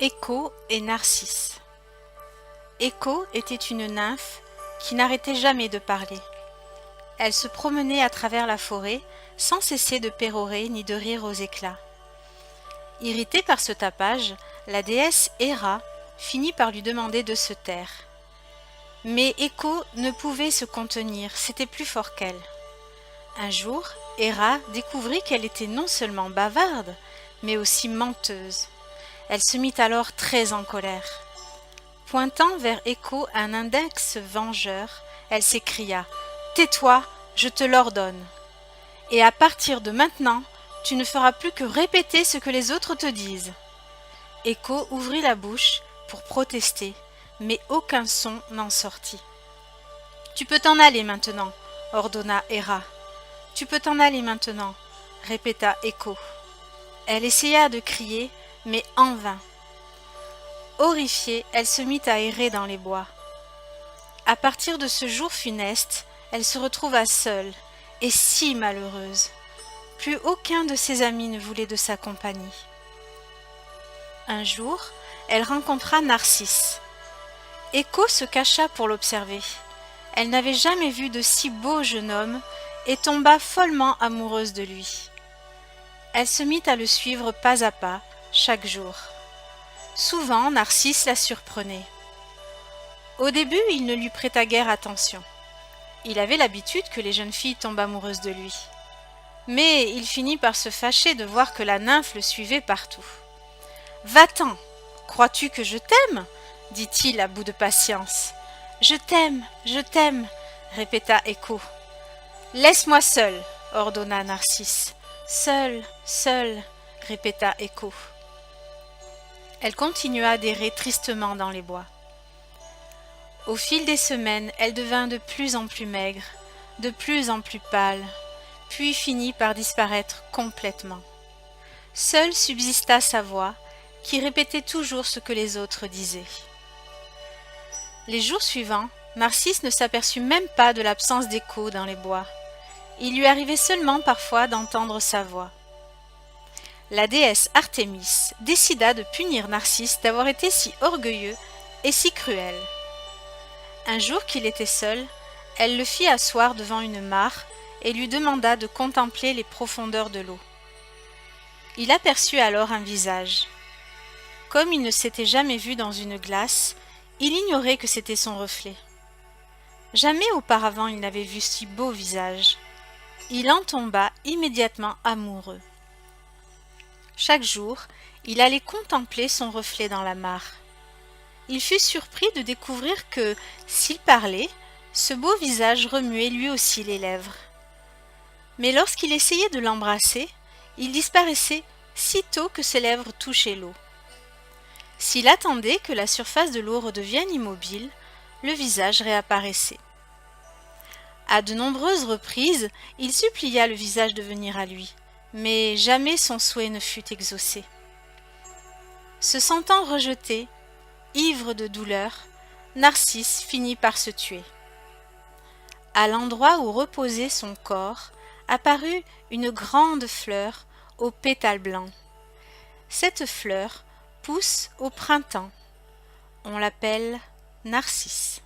Écho et Narcisse. Écho était une nymphe qui n'arrêtait jamais de parler. Elle se promenait à travers la forêt sans cesser de pérorer ni de rire aux éclats. Irritée par ce tapage, la déesse Héra finit par lui demander de se taire. Mais Écho ne pouvait se contenir, c'était plus fort qu'elle. Un jour, Héra découvrit qu'elle était non seulement bavarde, mais aussi menteuse. Elle se mit alors très en colère. Pointant vers Écho un index vengeur, elle s'écria « Tais-toi, je te l'ordonne. Et à partir de maintenant, tu ne feras plus que répéter ce que les autres te disent. » Écho ouvrit la bouche pour protester, mais aucun son n'en sortit. « Tu peux t'en aller maintenant, » ordonna Héra. « Tu peux t'en aller maintenant, » répéta Écho. Elle essaya de crier, mais en vain. Horrifiée, elle se mit à errer dans les bois. À partir de ce jour funeste, elle se retrouva seule, et si malheureuse. Plus aucun de ses amis ne voulait de sa compagnie. Un jour, elle rencontra Narcisse. Écho se cacha pour l'observer. Elle n'avait jamais vu de si beau jeune homme et tomba follement amoureuse de lui. Elle se mit à le suivre pas à pas, chaque jour. Souvent, Narcisse la surprenait. Au début, il ne lui prêta guère attention. Il avait l'habitude que les jeunes filles tombent amoureuses de lui. Mais il finit par se fâcher de voir que la nymphe le suivait partout. « Va-t'en, crois-tu que je t'aime » dit-il à bout de patience. « Je t'aime, » répéta Écho. « Laisse-moi seule, » ordonna Narcisse. « Seule, » répéta Écho. Elle continua d'errer tristement dans les bois. Au fil des semaines, elle devint de plus en plus maigre, de plus en plus pâle, puis finit par disparaître complètement. Seule subsista sa voix, qui répétait toujours ce que les autres disaient. Les jours suivants, Narcisse ne s'aperçut même pas de l'absence d'Écho dans les bois. Il lui arrivait seulement parfois d'entendre sa voix. La déesse Artémis décida de punir Narcisse d'avoir été si orgueilleux et si cruel. Un jour qu'il était seul, elle le fit asseoir devant une mare et lui demanda de contempler les profondeurs de l'eau. Il aperçut alors un visage. Comme il ne s'était jamais vu dans une glace, il ignorait que c'était son reflet. Jamais auparavant il n'avait vu si beau visage. Il en tomba immédiatement amoureux. Chaque jour, il allait contempler son reflet dans la mare. Il fut surpris de découvrir que, s'il parlait, ce beau visage remuait lui aussi les lèvres. Mais lorsqu'il essayait de l'embrasser, il disparaissait sitôt que ses lèvres touchaient l'eau. S'il attendait que la surface de l'eau redevienne immobile, le visage réapparaissait. À de nombreuses reprises, il supplia le visage de venir à lui, mais jamais son souhait ne fut exaucé. Se sentant rejeté, ivre de douleur, Narcisse finit par se tuer. À l'endroit où reposait son corps, apparut une grande fleur aux pétales blancs. Cette fleur pousse au printemps. On l'appelle Narcisse.